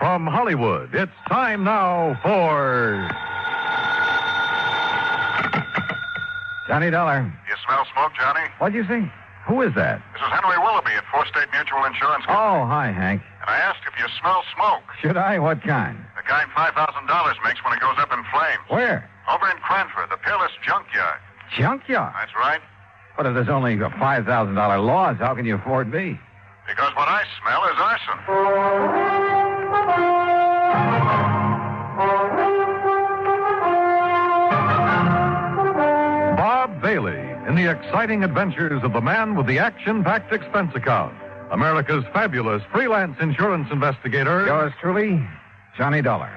from Hollywood, it's time now for... Johnny Dollar. You smell smoke, Johnny? What'd you say? Who is that? This is Henry Willoughby at Fourth State Mutual Insurance Company. Oh, hi, Hank. And I asked if you smell smoke. Should I? What kind? The kind $5,000 makes when it goes up in flames. Where? Over in Cranford, the Peerless junkyard. Junkyard? That's right. But if there's only a $5,000 loss, how can you afford me? Because what I smell is arson. Bob Bailey in the exciting adventures of the man with the action-packed expense account. America's fabulous freelance insurance investigator. Yours truly, Johnny Dollar.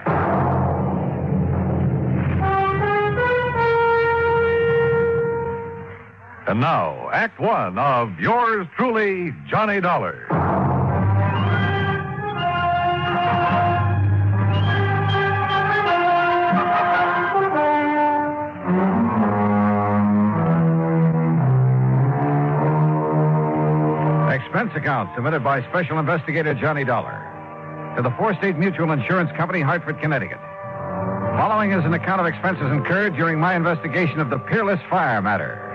And now, Act One of yours truly, Johnny Dollar. Expense account submitted by Special Investigator Johnny Dollar to the Fourth State Mutual Insurance Company, Hartford, Connecticut. Following is an account of expenses incurred during my investigation of the Peerless fire matter.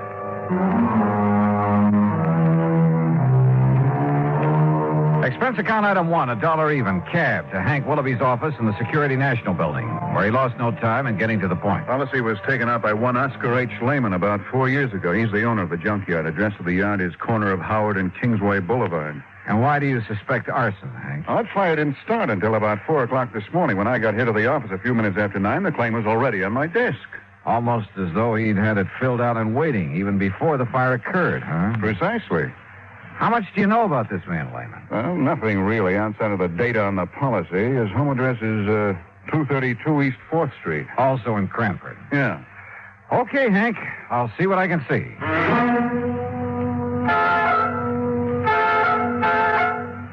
Expense account item one, $1 even, cab to Hank Willoughby's office in the Security National Building, where he lost no time in getting to the point. Policy was taken out by one Oscar H. Lehman about 4 years ago. He's the owner of the junkyard. Address of the yard is corner of Howard and Kingsway Boulevard. And why do you suspect arson, Hank? That fire didn't start until about 4 o'clock this morning. When I got here to the office a few minutes after 9, the claim was already on my desk. Almost as though he'd had it filled out and waiting, even before the fire occurred, huh? Precisely. How much do you know about this man, Lehman? Well, nothing really outside of the data on the policy. His home address is 232 East 4th Street. Also in Cranford. Yeah. Okay, Hank. I'll see what I can see.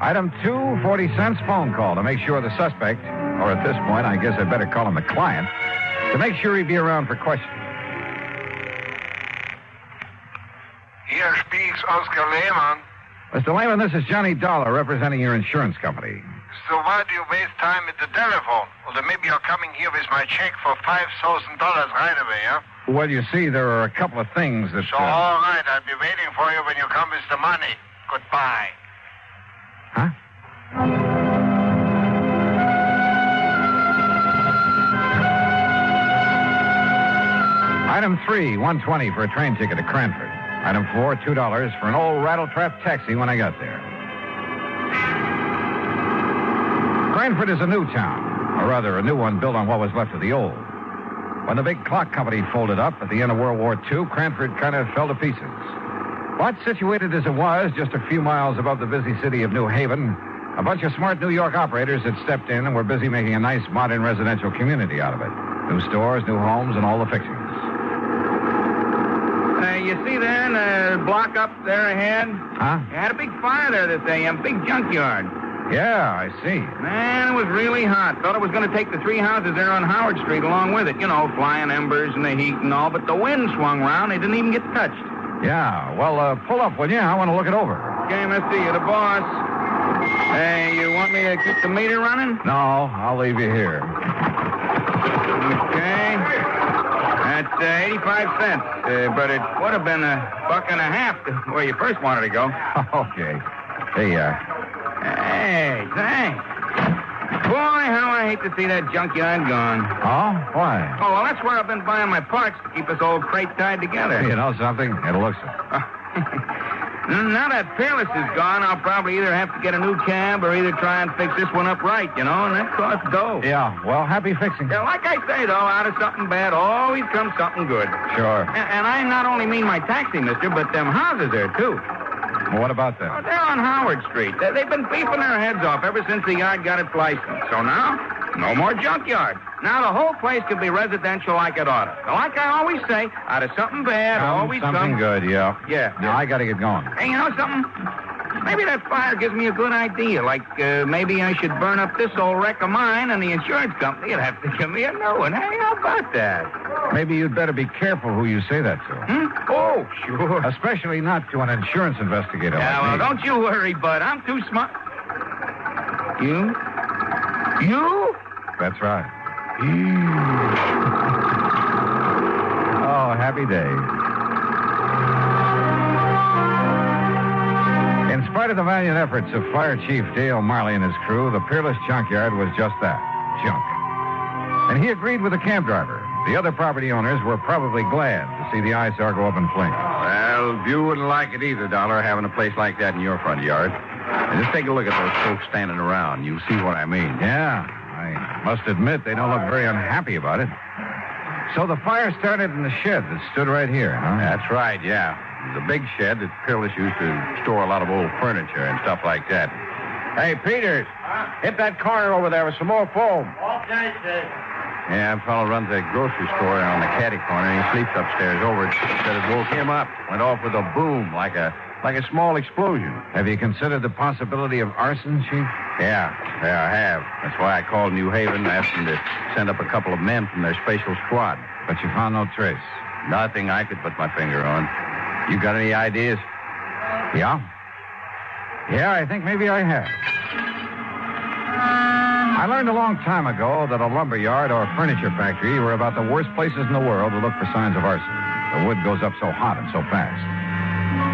Item 2, 40 cents phone call to make sure the suspect, or at this point, I guess I'd better call him the client, to make sure he'd be around for questioning. Here speaks Oscar Lehman. Mr. Lehman, this is Johnny Dollar representing your insurance company. So why do you waste time at the telephone? Well, then maybe you're coming here with my check for $5,000 right away, huh? Well, you see, there are a couple of things that... So, all right, I'll be waiting for you when you come with the money. Goodbye. Huh? Item 3, $1.20 for a train ticket to Cranford. Item 4, $2 for an old rattletrap taxi when I got there. Cranford is a new town, or rather a new one built on what was left of the old. When the big clock company folded up at the end of World War II, Cranford kind of fell to pieces. But situated as it was, just a few miles above the busy city of New Haven, a bunch of smart New York operators had stepped in and were busy making a nice modern residential community out of it. New stores, new homes, and all the fixings. You see there in the block up there ahead? Huh? You had a big fire there this day, a big junkyard. Yeah, I see. Man, it was really hot. Thought it was going to take the 3 houses there on Howard Street along with it. You know, flying embers and the heat and all. But the wind swung around. They didn't even get touched. Yeah, well, pull up, will you? I want to look it over. Okay, mister, you're the boss. Hey, you want me to keep the meter running? No, I'll leave you here. Okay. That's 85 cents. But it would have been $1.50 to where you first wanted to go. Okay. Hey, Hey, thanks. Boy, how I hate to see that junkyard gone. Oh? Why? Oh, well, that's where I've been buying my parts to keep this old crate tied together. You know something? It looks it. Now that Peerless is gone, I'll probably either have to get a new cab or either try and fix this one up right, you know, and that costs dough. Yeah, well, happy fixing. Yeah, like I say, though, out of something bad always comes something good. Sure. And I not only mean my taxi, mister, but them houses there, too. Well, what about that? Oh, they're on Howard Street. They've been beefing their heads off ever since the yard got its license. So now, no more junkyard. Now the whole place can be residential like it ought to. Like I always say, out of something bad, always something good, yeah. Yeah. Now, I got to get going. Hey, you know something? Maybe that fire gives me a good idea. Like, maybe I should burn up this old wreck of mine, and the insurance company would have to give me a new one. Hey, how about that? Maybe you'd better be careful who you say that to. Oh, sure. Especially not to an insurance investigator Yeah, like well, me. don't you worry, bud. I'm too smart. You? You? That's right. Oh, happy day. In spite of the valiant efforts of Fire Chief Dale Marley and his crew, the Peerless junkyard was just that, junk. And he agreed with the cab driver. The other property owners were probably glad to see the eyesore go up in flames. Well, you wouldn't like it either, Dollar, having a place like that in your front yard. And just take a look at those folks standing around. You'll see what I mean. Yeah, I must admit they don't look very unhappy about it. So the fire started in the shed that stood right here, huh? That's right, yeah. It was a big shed that Peerless used to store a lot of old furniture and stuff like that. Hey, Peters, hit that corner over there with some more foam. Okay, sir. Yeah, a fellow runs a grocery store on the caddy corner, and he sleeps upstairs over it. Said it woke him up. Went off with a boom, like a small explosion. Have you considered the possibility of arson, Chief? Yeah, I have. That's why I called New Haven and asked them to send up a couple of men from their special squad. But you found no trace. Nothing I could put my finger on. You got any ideas? Yeah? Yeah, I think maybe I have. I learned a long time ago that a lumber yard or a furniture factory were about the worst places in the world to look for signs of arson. The wood goes up so hot and so fast.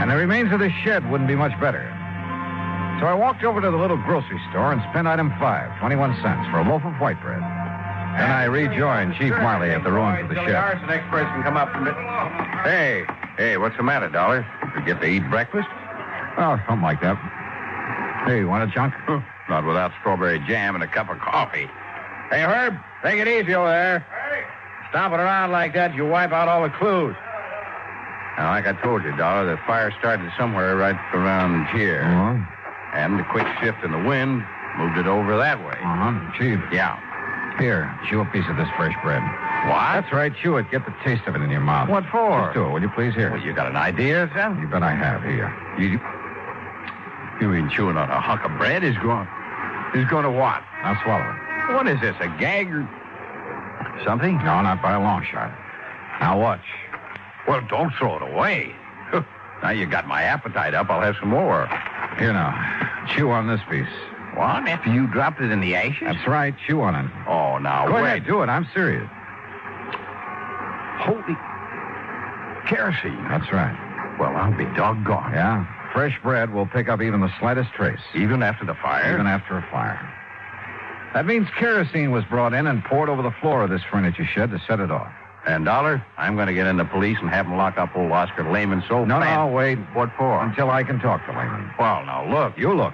And the remains of this shed wouldn't be much better. So I walked over to the little grocery store and spent item 5, 21 cents, for a loaf of white bread. Then I rejoined Chief Marley at the ruins of the shed. The arson experts can come up from it. Hey, what's the matter, Dollar? You get to eat breakfast? Oh, something like that. Hey, you want a chunk? Not without strawberry jam and a cup of coffee. Hey, Herb, take it easy over there. Hey. Stomping around like that, you wipe out all the clues. Now, like I told you, Dollar, the fire started somewhere right around here. Uh-huh. And the quick shift in the wind moved it over that way. Uh-huh. Chief. Yeah. Here, chew a piece of this fresh bread. What? That's right, chew it. Get the taste of it in your mouth. What for? Just do it, will you please? Here. Well, you got an idea, son? You bet I have. Here. You mean chewing on a hunk of bread is going to what? Now swallow it. What is this, a gag or something? No, not by a long shot. Now watch. Well, don't throw it away. Now you got my appetite up. I'll have some more. Here now. Chew on this piece. What? After you dropped it in the ashes? That's right. Chew on it. Oh, now, Go wait. ahead, do it. I'm serious. Holy kerosene. That's right. Well, I'll be doggone. Yeah? Fresh bread will pick up even the slightest trace. Even after the fire? Even after a fire. That means kerosene was brought in and poured over the floor of this furniture shed to set it off. And, Dollar, I'm going to get in the police and have them lock up old Oscar Lehman so No, fast. wait. What for? Until I can talk to Lehman. Well, now, look. You look.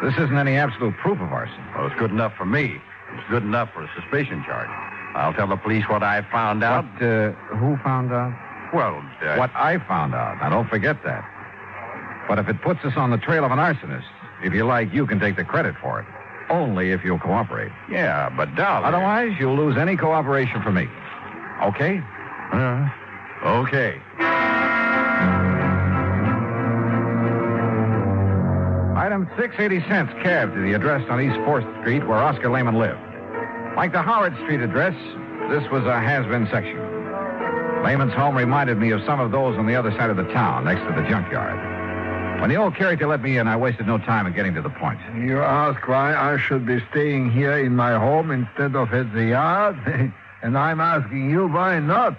This isn't any absolute proof of arson. Well, it's good enough for me. It's good enough for a suspicion charge. I'll tell the police what I found out. Who found out? Well, What I found out. Now, don't forget that. But if it puts us on the trail of an arsonist, if you like, you can take the credit for it. Only if you'll cooperate. Yeah, but Dollar... Otherwise, you'll lose any cooperation from me. Okay? Okay. Item 6, 80 cents, cab to the address on East 4th Street where Oscar Lehman lived. Like the Howard Street address, this was a has-been section. Lehman's home reminded me of some of those on the other side of the town, next to the junkyard. When the old character let me in, I wasted no time in getting to the point. You ask why I should be staying here in my home instead of at the yard? And I'm asking you why not?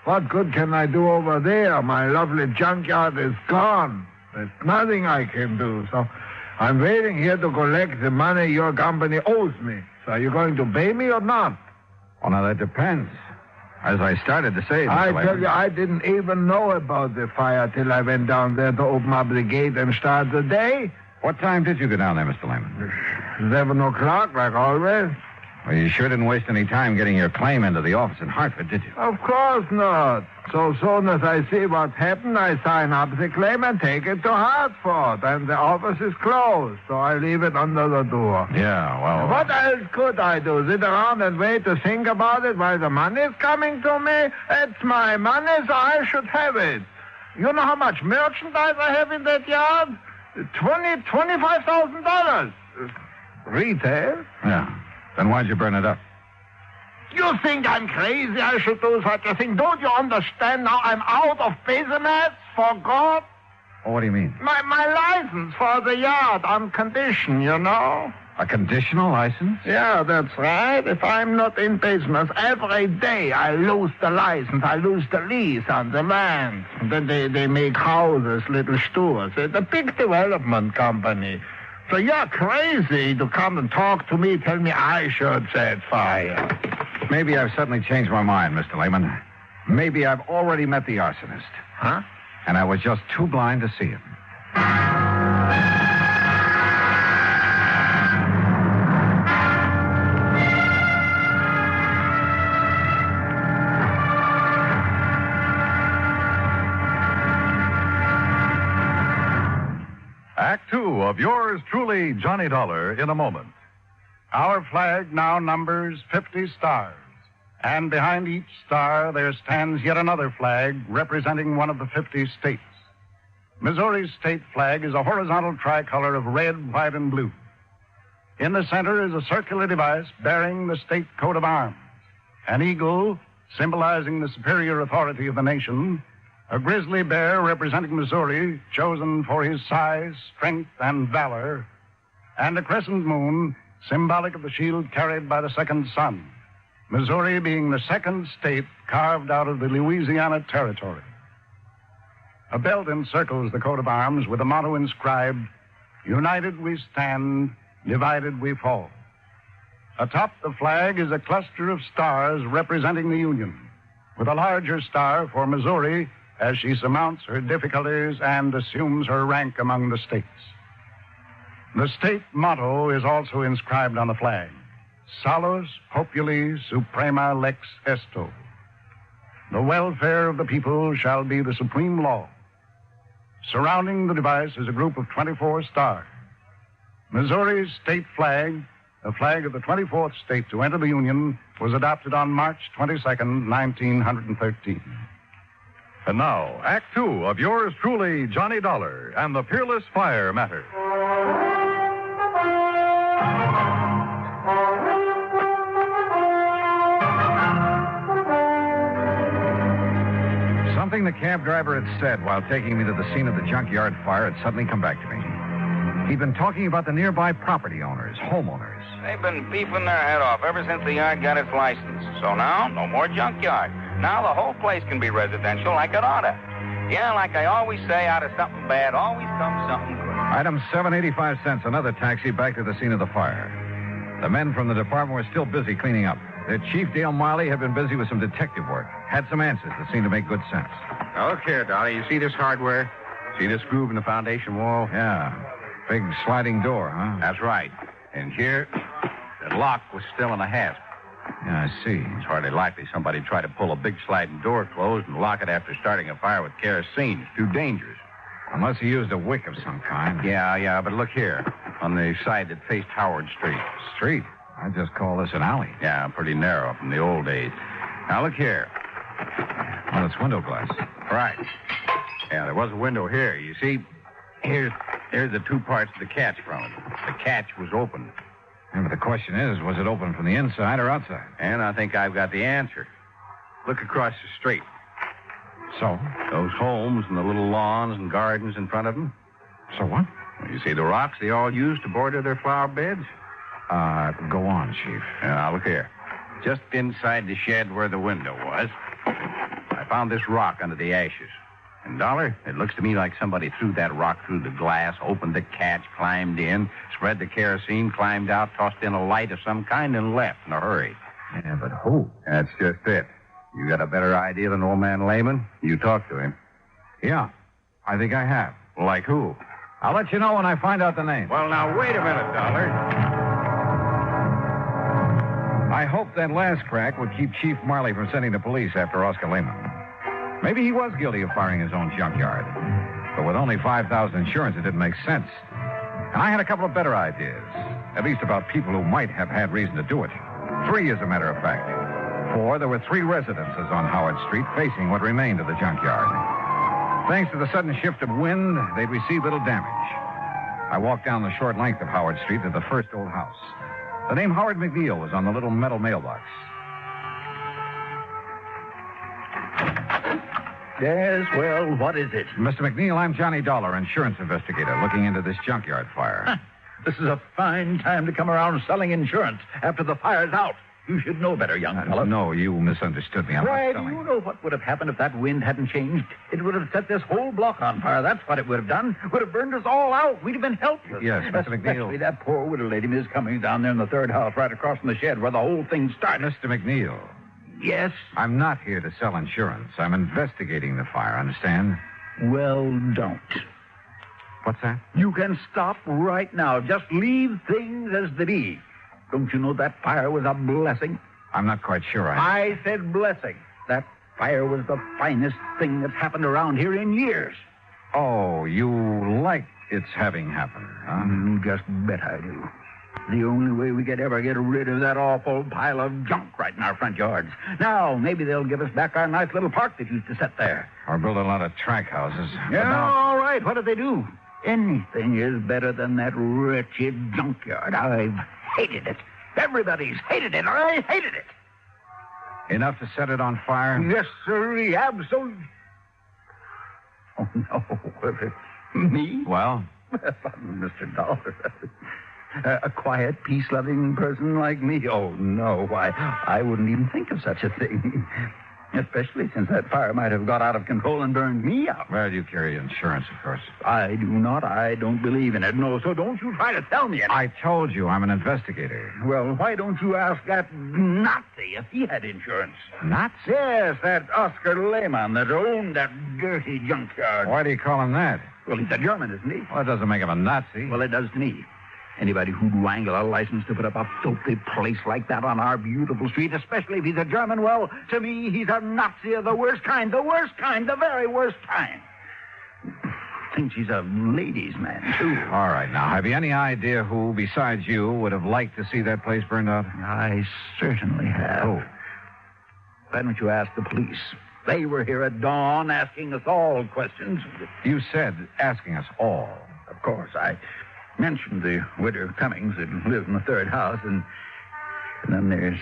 What good can I do over there? My lovely junkyard is gone. There's nothing I can do. So I'm waiting here to collect the money your company owes me. So are you going to pay me or not? Well, now, that depends. As I started to say, Mr. I Lehman. tell you, I didn't even know about the fire till I went down there to open up the gate and start the day. What time did you go down there, Mr. Lehman? 11 o'clock, like always. Well, you sure didn't waste any time getting your claim into the office in Hartford, did you? Of course not. So soon as I see what's happened, I sign up the claim and take it to Hartford. And the office is closed, so I leave it under the door. Yeah, well... What else could I do? Sit around and wait to think about it while the money's coming to me? It's my money, so I should have it. You know how much merchandise I have in that yard? $25,000. Retail? Yeah. Then why'd you burn it up? You think I'm crazy I should do such a thing? Don't you understand now I'm out of business for God? Oh, what do you mean? My license for the yard on condition, you know. A conditional license? Yeah, that's right. If I'm not in business, every day I lose the license. I lose the lease on the land. Then they make houses, little stores. It's a big development company. So you're crazy to come and talk to me, tell me I should set fire. Maybe I've suddenly changed my mind, Mr. Lehman. Maybe I've already met the arsonist. Huh? And I was just too blind to see him. Act two of yours truly, Johnny Dollar, in a moment. Our flag now numbers 50 stars. And behind each star there stands yet another flag representing one of the 50 states. Missouri's state flag is a horizontal tricolor of red, white, and blue. In the center is a circular device bearing the state coat of arms. An eagle, symbolizing the superior authority of the nation. A grizzly bear representing Missouri, chosen for his size, strength, and valor. And a crescent moon, symbolic of the shield carried by the second sun. Missouri being the second state carved out of the Louisiana Territory. A belt encircles the coat of arms with a motto inscribed, "United we stand, divided we fall." Atop the flag is a cluster of stars representing the Union, with a larger star for Missouri as she surmounts her difficulties and assumes her rank among the states. The state motto is also inscribed on the flag, Salus Populi Suprema Lex Esto. The welfare of the people shall be the supreme law. Surrounding the device is a group of 24 stars. Missouri's state flag, the flag of the 24th state to enter the Union, was adopted on March 22nd, 1913. And now, Act two of yours truly, Johnny Dollar, and the Peerless Fire Matter. Something the cab driver had said while taking me to the scene of the junkyard fire had suddenly come back to me. He'd been talking about the nearby property owners, homeowners. They've been beefing their head off ever since the yard got its license. So now, no more junkyard. Now the whole place can be residential like it oughta. Yeah, like I always say, out of something bad always comes something good. Item 785 cents, another taxi back to the scene of the fire. The men from the department were still busy cleaning up. Their chief, Dale Miley, had been busy with some detective work. Had some answers that seemed to make good sense. Now, look here, Dolly. You see this hardware? See this groove in the foundation wall? Yeah. Big sliding door, huh? That's right. And here, the lock was still in a hasp. Yeah, I see. It's hardly likely somebody'd try to pull a big sliding door closed and lock it after starting a fire with kerosene. It's too dangerous. Unless he used a wick of some kind. Yeah, but look here. On the side that faced Howard Street. Street? I just call this an alley. Yeah, pretty narrow from the old days. Now, look here. Well, it's window glass. Right. Yeah, there was a window here. You see, here's the two parts of the catch from it. The catch was open. Yeah, but the question is, was it open from the inside or outside? And I think I've got the answer. Look across the street. So? Those homes and the little lawns and gardens in front of them. So what? You see the rocks they all use to border their flower beds? Go on, Chief. Now, look here. Just inside the shed where the window was, I found this rock under the ashes. And, Dollar, it looks to me like somebody threw that rock through the glass, opened the catch, climbed in, spread the kerosene, climbed out, tossed in a light of some kind, and left in a hurry. Yeah, but who? That's just it. You got a better idea than old man Lehman? You talk to him. Yeah, I think I have. Like who? I'll let you know when I find out the name. Well, now, wait a minute, Dollar. I hoped that last crack would keep Chief Marley from sending the police after Oscar Lehman. Maybe he was guilty of firing his own junkyard. But with only $5,000 insurance, it didn't make sense. And I had a couple of better ideas. At least about people who might have had reason to do it. 3, as a matter of fact. 4, there were 3 residences on Howard Street facing what remained of the junkyard. Thanks to the sudden shift of wind, they'd received little damage. I walked down the short length of Howard Street to the first old house. The name Howard McNeil was on the little metal mailbox. Yes, well, what is it? Mr. McNeil, I'm Johnny Dollar, insurance investigator, looking into this junkyard fire. This is a fine time to come around selling insurance after the fire's out. You should know better, young fellow. No, you misunderstood me. I'm Why, not do selling. you know what would have happened if that wind hadn't changed? It would have set this whole block on fire. That's what it would have done. Would have burned us all out. We'd have been helpless. Yes, Mr. McNeil. Especially that poor widow lady Miss Cummings down there in the third house right across from the shed where the whole thing started. Mr. McNeil, Yes? I'm not here to sell insurance. I'm investigating the fire, understand? Well, don't. What's that? You can stop right now. Just leave things as they be. Don't you know that fire was a blessing? I'm not quite sure I said blessing. That fire was the finest thing that's happened around here in years. Oh, you like its having happened, huh? You just bet I do. The only way we could ever get rid of that awful pile of junk right in our front yards. Now, maybe they'll give us back our nice little park that used to sit there. Or build a lot of track houses. Yeah, all right. What did they do? Anything is better than that wretched junkyard. I've hated it. Everybody's hated it. I hated it. Enough to set it on fire? Yes, sir. Absolutely. Oh, no. Was it me? Well? Mr. Dollar. A quiet, peace-loving person like me? Oh, no. Why, I wouldn't even think of such a thing. Especially since that fire might have got out of control and burned me out. Well, you carry insurance, of course. I do not. I don't believe in it. No, so don't you try to tell me anything. I told you I'm an investigator. Well, why don't you ask that Nazi if he had insurance? Nazi? Yes, that Oscar Lehmann that owned that dirty junkyard. Why do you call him that? Well, he's a German, isn't he? Well, that doesn't make him a Nazi. Well, it does to me. Anybody who'd wangle a license to put up a filthy place like that on our beautiful street, especially if he's a German, well, to me, he's a Nazi of the worst kind, the very worst kind. Thinks he's a ladies' man, too. All right, now, have you any idea who, besides you, would have liked to see that place burned out? I certainly have. Oh. Why don't you ask the police? They were here at dawn asking us all questions. You said asking us all. Of course, I mentioned the widow Cummings that lives in the third house, and then there's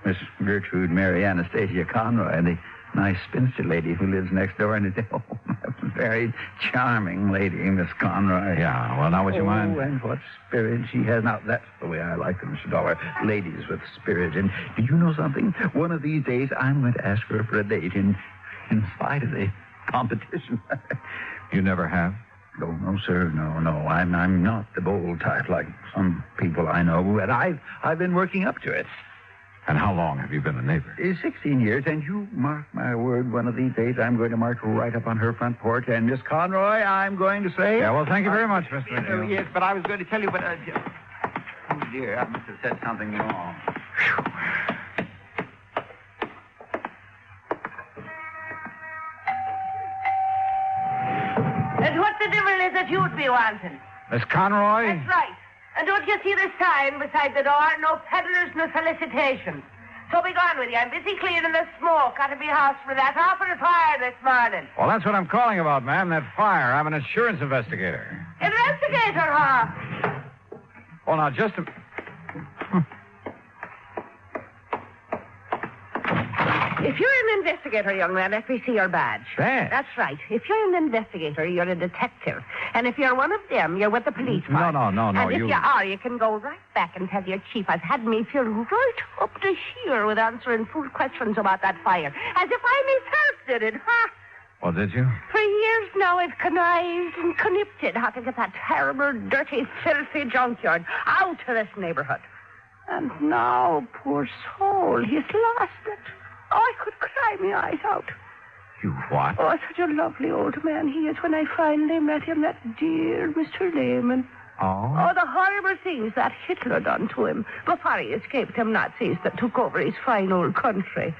Miss Gertrude Mary Anastasia Conroy, the nice spinster lady who lives next door, and it's a very charming lady, Miss Conroy. Yeah, well, now would you mind? Oh, and what spirit she has. Now, that's the way I like them, Mr. Dollar. Ladies with spirit. And do you know something? One of these days, I'm going to ask her for a date in spite of the competition. You never have? No, sir. No. I'm not the bold type like some people I know, but I've been working up to it. And how long have you been a neighbor? 16 years, and you mark my word, one of these days I'm going to march right up on her front porch, and Miss Conroy, I'm going to say... Yeah, well, thank you very much, Mr. McNeil. Yes, but I was going to tell you, but... oh, dear, I must have said something wrong. And what the devil is it you'd be wanting? Miss Conroy? That's right. And don't you see the sign beside the door? No peddlers, no solicitations. So be gone with you. I'm busy clearing the smoke out of your house for that awful fire this morning. Well, that's what I'm calling about, ma'am, that fire. I'm an insurance investigator. Investigator, huh? Oh, now, just a... If you're an investigator, young man, let me see your badge. Badge? That's right. If you're an investigator, you're a detective. And if you're one of them, you're with the police force. No, And if you are, you can go right back and tell your chief I've had me filled right up to here with answering full questions about that fire. As if I myself did it, huh? Well, did you? For years now, I've connived and connipted how to get that terrible, dirty, filthy junkyard out of this neighborhood. And now, poor soul, he's lost it. Oh, I could cry my eyes out. You what? Oh, such a lovely old man he is when I finally met him, that dear Mr. Lehman. Oh? Oh, the horrible things that Hitler done to him before he escaped them Nazis that took over his fine old country.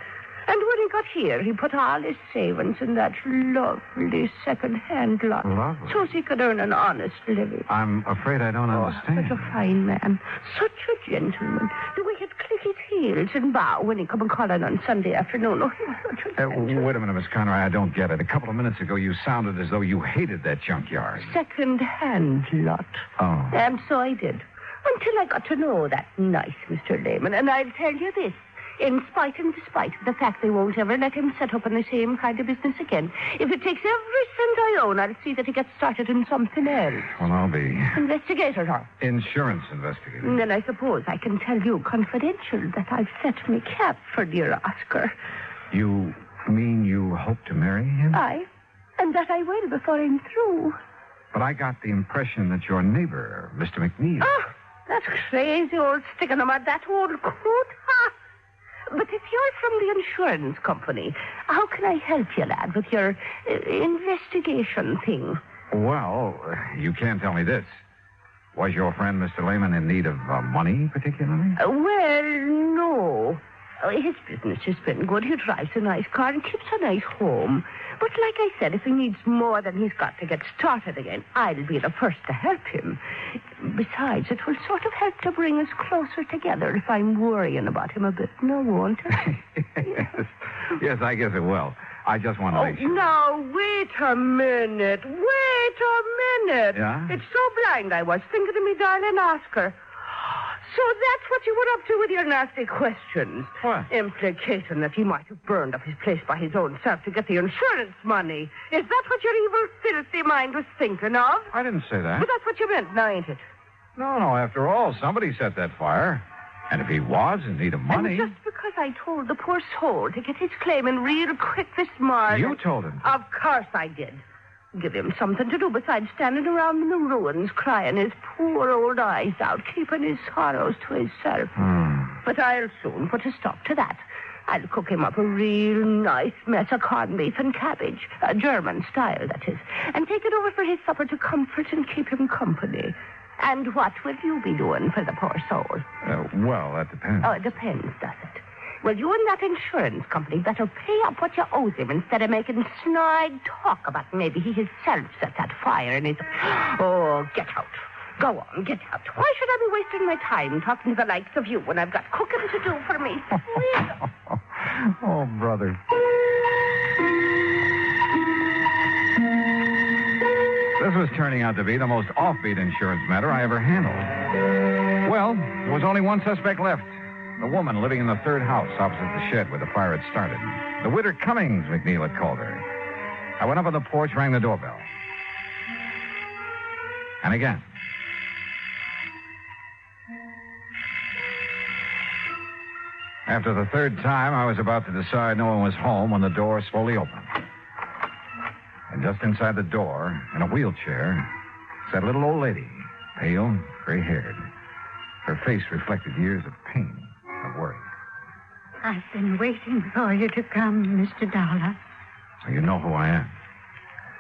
And when he got here, he put all his savings in that lovely second-hand lot. Lovely. So he could earn an honest living. I'm afraid I don't understand. Such a fine man. Such a gentleman. The way he'd click his heels and bow when he come and call in on Sunday afternoon. Oh, he was such a gentleman. Wait a minute, Miss Conroy. I don't get it. A couple of minutes ago, you sounded as though you hated that junkyard. Second-hand lot. Oh. And so I did. Until I got to know that nice Mr. Lehman. And I'll tell you this. in spite and despite of the fact they won't ever let him set up in the same kind of business again. If it takes every cent I own, I'll see that he gets started in something else. Well, I'll be... Investigator, huh? Insurance investigator. And then I suppose I can tell you confidential that I've set me cap for dear Oscar. You mean you hope to marry him? Aye, and that I will before I'm through. But I got the impression that your neighbor, Mr. McNeil... Oh, that crazy old stick in the mud, that old coot. Ha! But if you're from the insurance company, how can I help you, lad, with your investigation thing? Well, you can't tell me this. Was your friend, Mr. Lehman, in need of money, particularly? Well, no. His business has been good. He drives a nice car and keeps a nice home. But like I said, if he needs more than he's got to get started again, I'll be the first to help him. Besides, it will sort of help to bring us closer together if I'm worrying about him a bit. No, won't it? Yes, I guess it will. I just want to make sure. Now, wait a minute. Yeah? It's so blind I was thinking of me darling Oscar. So that's what you were up to with your nasty questions. What? Implicating that he might have burned up his place by his own self to get the insurance money. Is that what your evil, filthy mind was thinking of? I didn't say that. But that's what you meant, now, ain't it? No, after all, somebody set that fire. And if he was in need of money... And just because I told the poor soul to get his claim in real quick this morning... You told him. Of course I did. Give him something to do besides standing around in the ruins, crying his poor old eyes out, keeping his sorrows to himself. But I'll soon put a stop to that. I'll cook him up a real nice mess of corned beef and cabbage, a German style, that is, and take it over for his supper to comfort and keep him company. And what will you be doing for the poor soul? Well, that depends. Oh, it depends, does it? Well, you and that insurance company better pay up what you owe him instead of making snide talk about maybe he himself set that fire in his... Oh, get out. Go on, get out. Why should I be wasting my time talking to the likes of you when I've got cooking to do for me? Oh, brother. This was turning out to be the most offbeat insurance matter I ever handled. Well, there was only one suspect left. The woman living in the third house opposite the shed where the fire had started. The widow Cummings, McNeil had called her. I went up on the porch, rang the doorbell. And again. After the third time, I was about to decide no one was home when the door slowly opened. And just inside the door, in a wheelchair, sat a little old lady, pale, gray-haired. Her face reflected years of pain and worry. I've been waiting for you to come, Mr. Dollar. So you know who I am.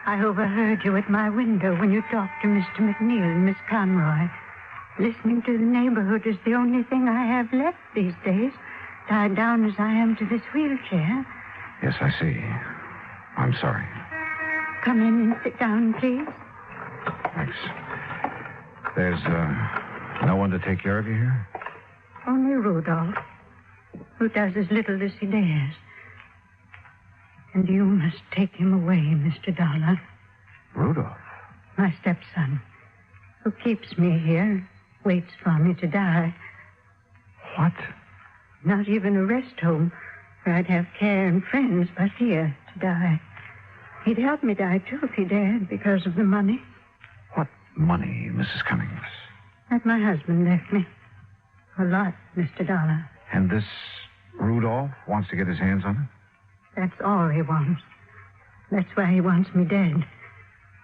I overheard you at my window when you talked to Mr. McNeil and Miss Conroy. Listening to the neighborhood is the only thing I have left these days, tied down as I am to this wheelchair. Yes, I see. I'm sorry. Come in and sit down, please. Thanks. There's, no one to take care of you here? Only Rudolph, who does as little as he dares. And you must take him away, Mr. Dollar. Rudolph? My stepson, who keeps me here, waits for me to die. What? Not even a rest home where I'd have care and friends, but here to die. He'd help me die, too, if he dared, because of the money. What money, Mrs. Cummings? That my husband left me. A lot, Mr. Dollar. And this Rudolph wants to get his hands on it? That's all he wants. That's why he wants me dead.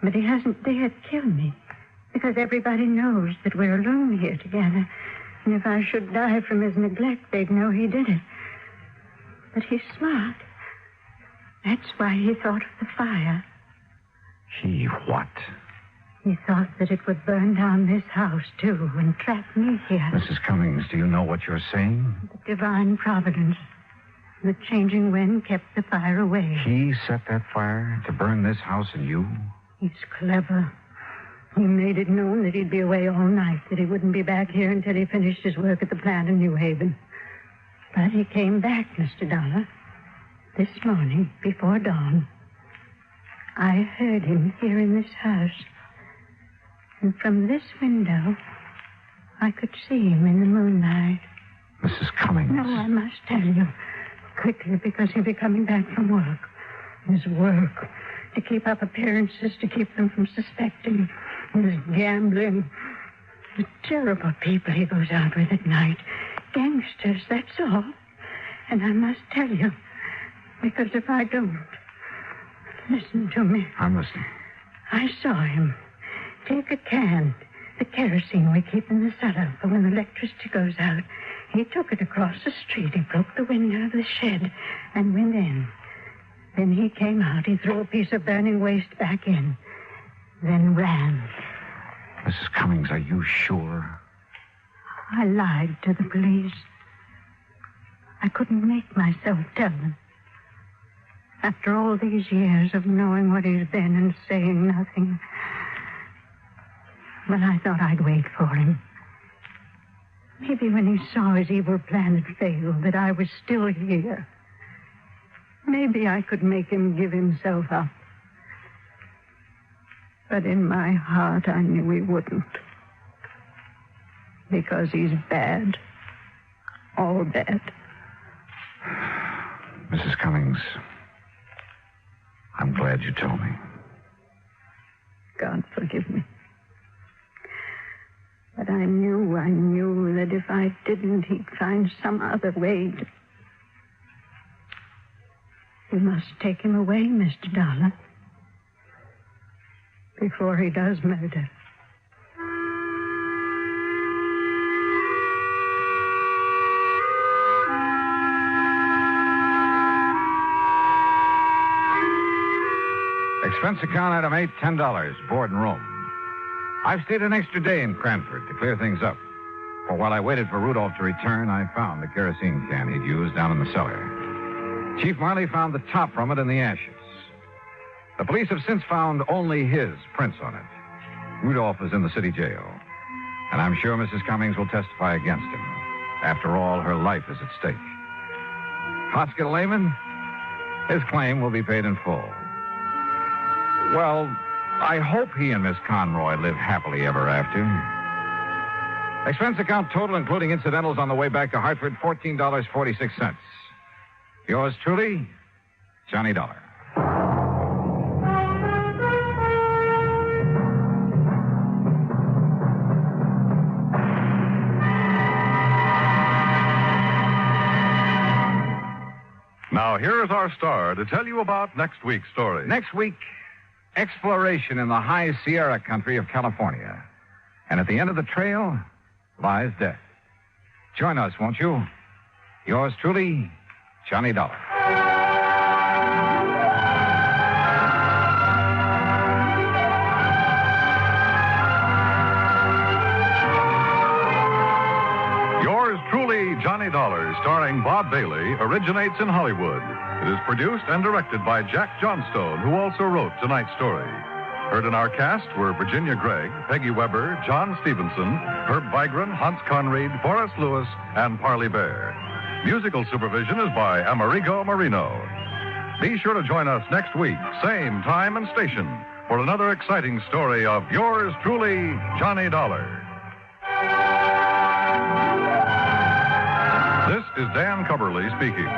But he hasn't dared kill me, because everybody knows that we're alone here together. And if I should die from his neglect, they'd know he did it. But he's smart. That's why he thought of the fire. He what? He thought that it would burn down this house, too, and trap me here. Mrs. Cummings, do you know what you're saying? The divine providence. The changing wind kept the fire away. He set that fire to burn this house and you? He's clever. He made it known that he'd be away all night, that he wouldn't be back here until he finished his work at the plant in New Haven. But he came back, Mr. Dollar, this morning before dawn. I heard him here in this house. And from this window, I could see him in the moonlight. Mrs. Cummings. No, I must tell you. Quickly, because he'll be coming back from work. His work. To keep up appearances, to keep them from suspecting. His gambling. The terrible people he goes out with at night. Gangsters, that's all. And I must tell you, because if I don't... Listen to me. I'm listening. I saw him take a can, the kerosene we keep in the cellar for when the electricity goes out. He took it across the street. He broke the window of the shed and went in. Then he came out. He threw a piece of burning waste back in. Then ran. Mrs. Cummings, are you sure? I lied to the police. I couldn't make myself tell them. After all these years of knowing what he's been and saying nothing. Well, I thought I'd wait for him. Maybe when he saw his evil plan had failed, that I was still here. Maybe I could make him give himself up. But in my heart, I knew he wouldn't. Because he's bad. All bad. Mrs. Cummings, I'm glad you told me. God forgive me. But I knew that if I didn't, he'd find some other way to... You must take him away, Mr. Dollar. Before he does murder. Expense account item 8, $10, board and room. I've stayed an extra day in Cranford to clear things up. For while I waited for Rudolph to return, I found the kerosene can he'd used down in the cellar. Chief Marley found the top from it in the ashes. The police have since found only his prints on it. Rudolph is in the city jail. And I'm sure Mrs. Cummings will testify against him. After all, her life is at stake. Hospital layman, his claim will be paid in full. Well, I hope he and Miss Conroy live happily ever after. Expense account total, including incidentals on the way back to Hartford, $14.46. Yours truly, Johnny Dollar. Now, here's our star to tell you about next week's story. Next week, exploration in the high Sierra country of California. And at the end of the trail lies death. Join us, won't you? Yours truly, Johnny Dollar. Yours truly, Johnny Dollar, starring Bob Bailey, originates in Hollywood. It is produced and directed by Jack Johnstone, who also wrote tonight's story. Heard in our cast were Virginia Gregg, Peggy Weber, John Stevenson, Herb Vigran, Hans Conried, Forrest Lewis, and Parley Bear. Musical supervision is by Amerigo Marino. Be sure to join us next week, same time and station, for another exciting story of yours truly, Johnny Dollar. This is Dan Cubberly speaking.